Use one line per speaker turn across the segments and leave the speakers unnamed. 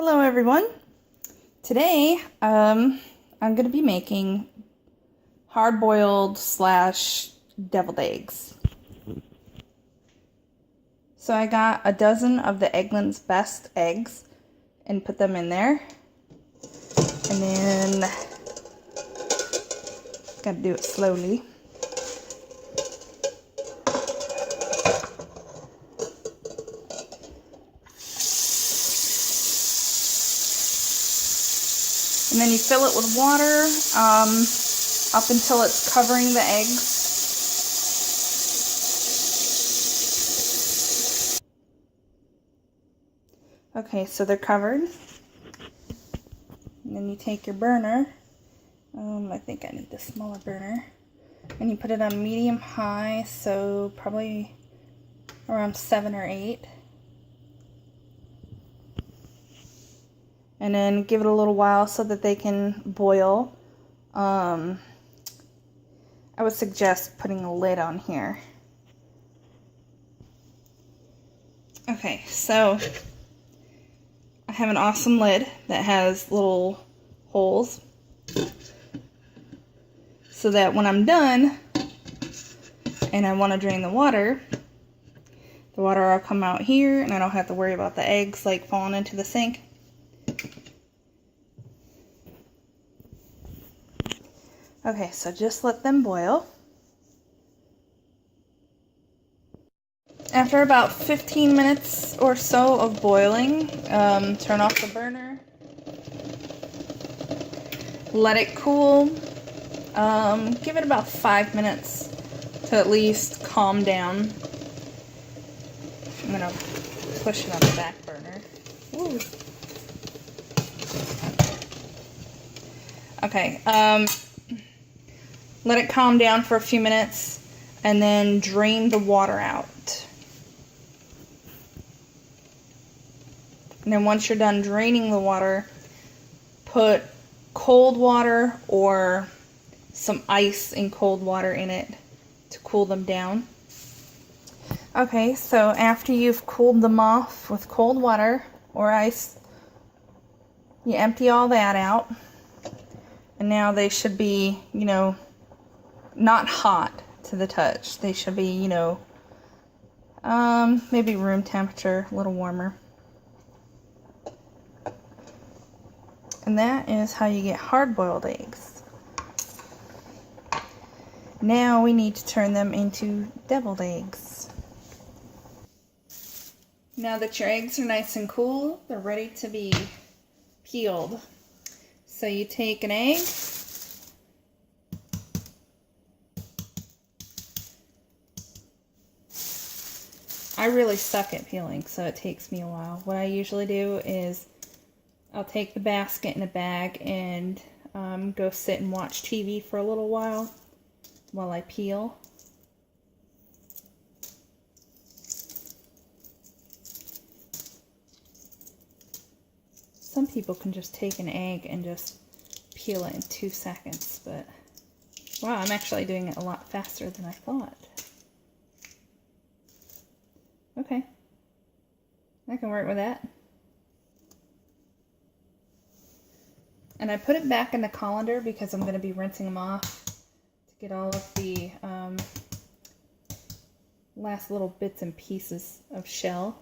Hello everyone. Today I'm going to be making hard-boiled / deviled eggs. So I got a dozen of the Eggland's Best eggs and put them in there. And then got to do it slowly. And then you fill it with water up until it's covering the eggs. Okay, so they're covered. And then you take your burner. I think I need the smaller burner. And you put it on medium-high, so probably around 7 or 8. And then give it a little while so that they can boil. I would suggest putting a lid on here. Okay, so I have an awesome lid that has little holes so that when I'm done and I want to drain the water will come out here and I don't have to worry about the eggs like falling into the sink. Okay, so just let them boil. After about 15 minutes or so of boiling, turn off the burner. Let it cool. Give it about 5 minutes to at least calm down. I'm going to push it on the back burner. Woo. Okay, let it calm down for a few minutes and then drain the water out. And then once you're done draining the water, put cold water or some ice and cold water in it to cool them down. Okay, so after you've cooled them off with cold water or ice, you empty all that out. And now they should be, not hot to the touch. They should be, maybe room temperature, a little warmer. And that is how you get hard-boiled eggs. Now we need to turn them into deviled eggs. Now that your eggs are nice and cool, they're ready to be peeled. So you take an egg, I really suck at peeling, so it takes me a while. What I usually do is I'll take the basket in a bag and go sit and watch TV for a little while I peel. Some people can just take an egg and just peel it in 2 seconds, but wow, I'm actually doing it a lot faster than I thought. Okay, I can work with that. And I put it back in the colander because I'm going to be rinsing them off to get all of the last little bits and pieces of shell.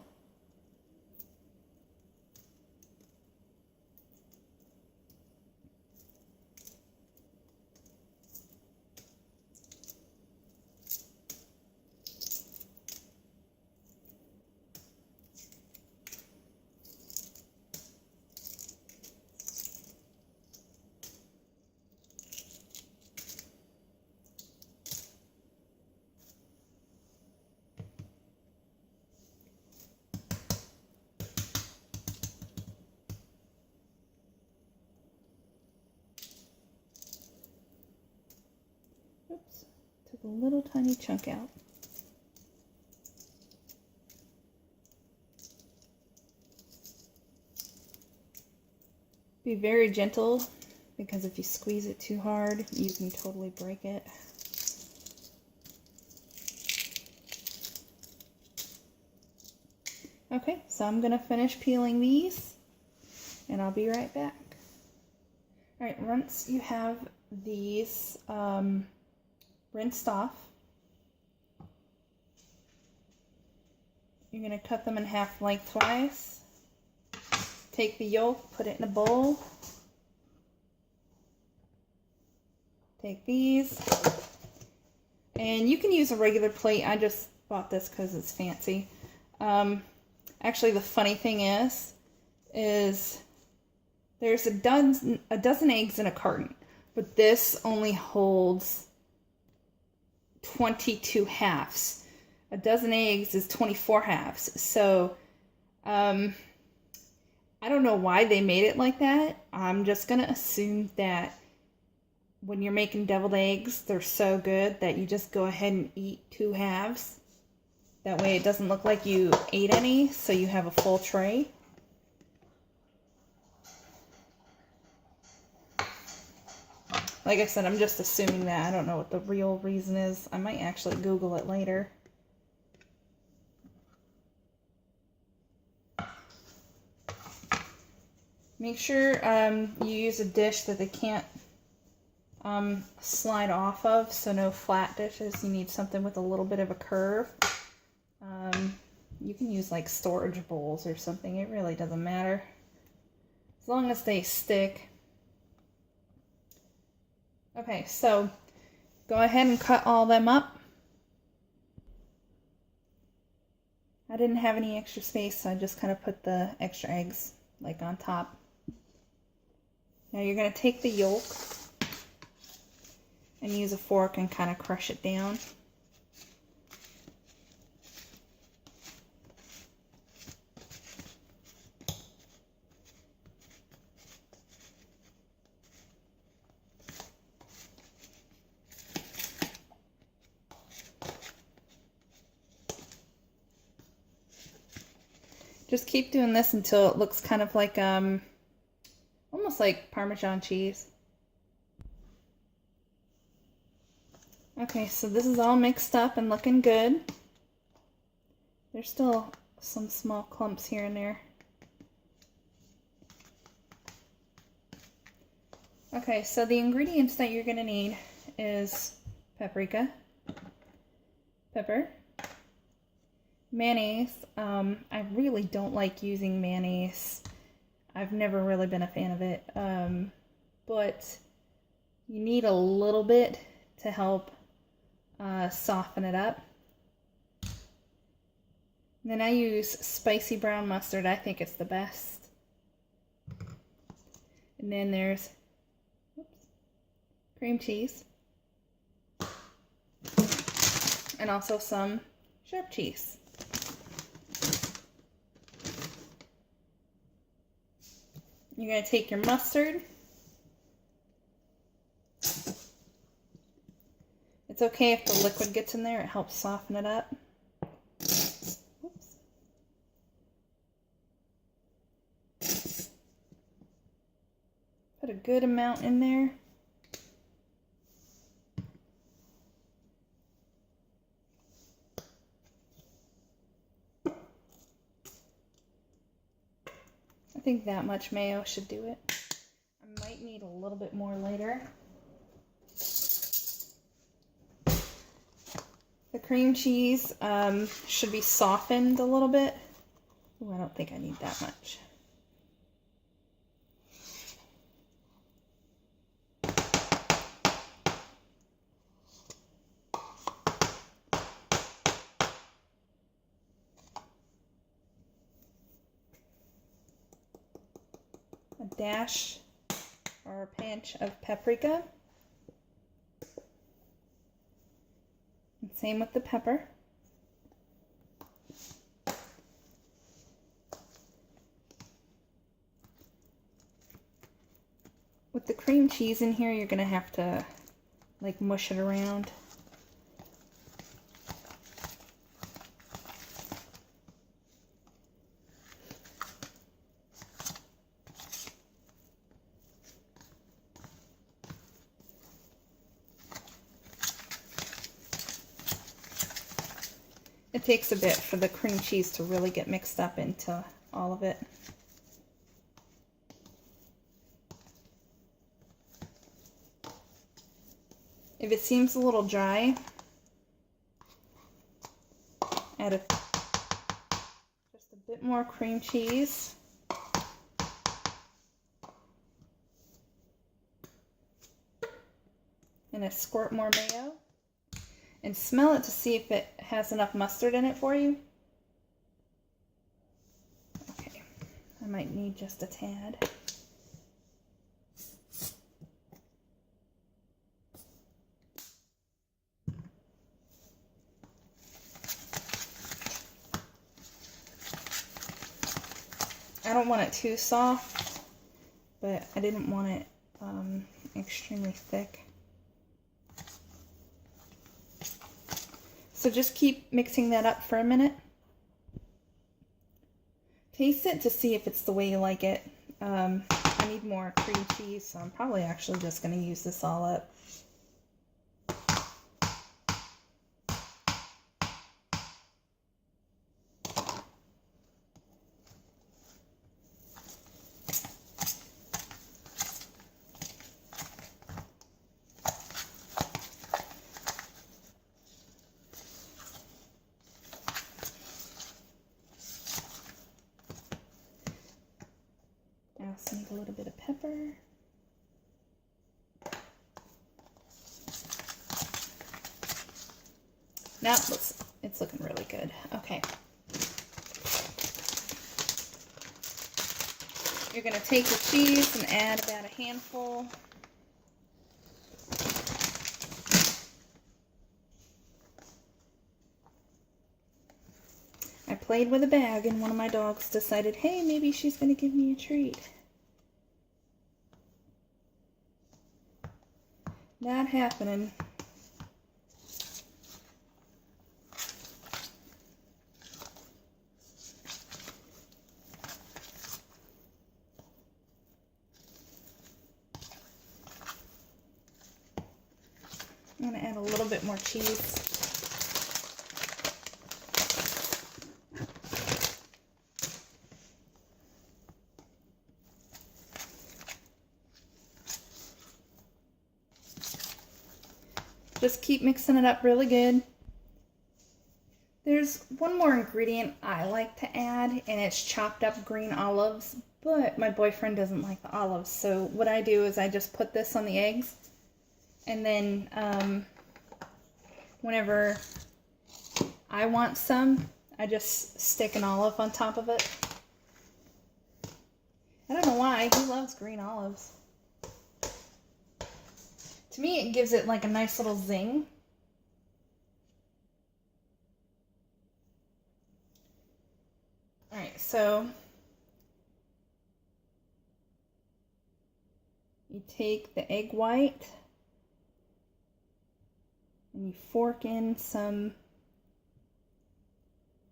Oops, took a little tiny chunk out. Be very gentle because if you squeeze it too hard, you can totally break it. Okay, so I'm going to finish peeling these. and I'll be right back. All right, once you have these rinsed off, you're going to cut them in half lengthwise. Take the yolk, put it in a bowl. Take these, and you can use a regular plate. I just bought this because it's fancy. Actually, the funny thing is there's a dozen eggs in a carton, but this only holds 22 halves. A dozen eggs is 24 halves. So, I don't know why they made it like that. I'm just going to assume that when you're making deviled eggs, they're so good that you just go ahead and eat 2 halves. That way it doesn't look like you ate any, so you have a full tray. Like I said, I'm just assuming that. I don't know what the real reason is. I might actually Google it later. Make sure you use a dish that they can't slide off of, so no flat dishes. You need something with a little bit of a curve. You can use like storage bowls or something. It really doesn't matter, as long as they stick. Okay, so go ahead and cut all them up. I didn't have any extra space, so I just kind of put the extra eggs like on top. Now you're going to take the yolk and use a fork and kind of crush it down. Just keep doing this until it looks kind of like almost like Parmesan cheese. Okay, so this is all mixed up and looking good. There's still some small clumps here and there. Okay, so the ingredients that you're going to need is paprika, pepper, mayonnaise. I really don't like using mayonnaise. I've never really been a fan of it, but you need a little bit to help soften it up. And then I use spicy brown mustard. I think it's the best. And then there's cream cheese and also some sharp cheese. You're going to take your mustard. It's okay if the liquid gets in there. It helps soften it up. Oops. Put a good amount in there. I think that much mayo should do it. I might need a little bit more later. The cream cheese should be softened a little bit. Ooh, I don't think I need that much. A dash or a pinch of paprika. And same with the pepper. With the cream cheese in here, you're going to have to like mush it around. It takes a bit for the cream cheese to really get mixed up into all of it. If it seems a little dry, add just a bit more cream cheese. And a squirt more mayo. And smell it to see if it has enough mustard in it for you. Okay, I might need just a tad. I don't want it too soft, but I didn't want it extremely thick. So just keep mixing that up for a minute. Taste it to see if it's the way you like it. I need more cream cheese, so I'm probably actually just going to use this all up. I also need a little bit of pepper. Now it's looking really good. Okay. You're going to take the cheese and add about a handful. I played with a bag and one of my dogs decided, hey, maybe she's going to give me a treat. Not happening. I'm going to add a little bit more cheese. Just keep mixing it up really good. There's one more ingredient I like to add, and it's chopped up green olives, but my boyfriend doesn't like the olives. So what I do is I just put this on the eggs, and then whenever I want some, I just stick an olive on top of it. I don't know why, he loves green olives. To me, it gives it like a nice little zing. All right, so you take the egg white and you fork in some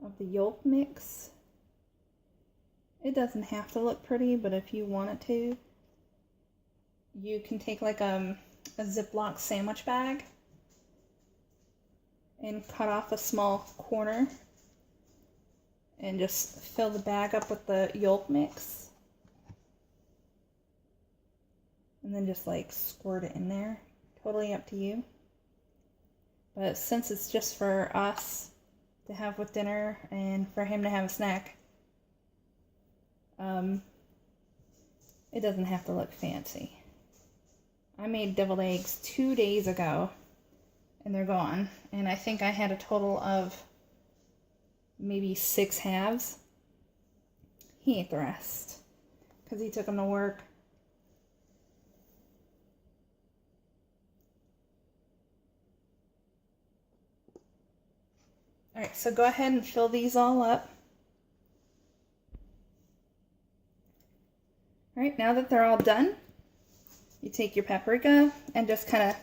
of the yolk mix. It doesn't have to look pretty, but if you want it to, you can take like a Ziploc sandwich bag and cut off a small corner and just fill the bag up with the yolk mix, and then just like squirt it in there. Totally up to you, but since it's just for us to have with dinner and for him to have a snack, it doesn't have to look fancy. I made deviled eggs 2 days ago, and they're gone. And I think I had a total of maybe 6 halves. He ate the rest because he took them to work. All right, so go ahead and fill these all up. All right, now that they're all done, you take your paprika and just kind of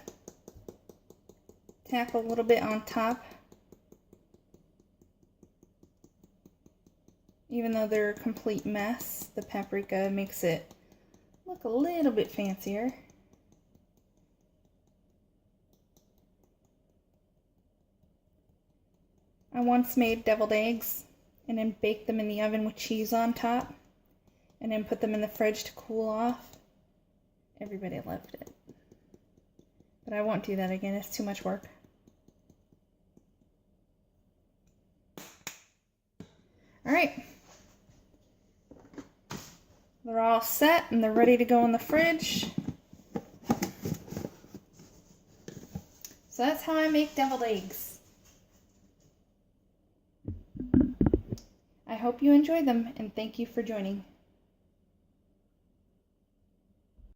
tap a little bit on top. Even though they're a complete mess, the paprika makes it look a little bit fancier. I once made deviled eggs and then baked them in the oven with cheese on top and then put them in the fridge to cool off. Everybody loved it. But But I won't do that again. It's too much work. All right. They're all set and they're ready to go in the fridge. So that's how I make deviled eggs. I hope you enjoyed them and thank you for joining.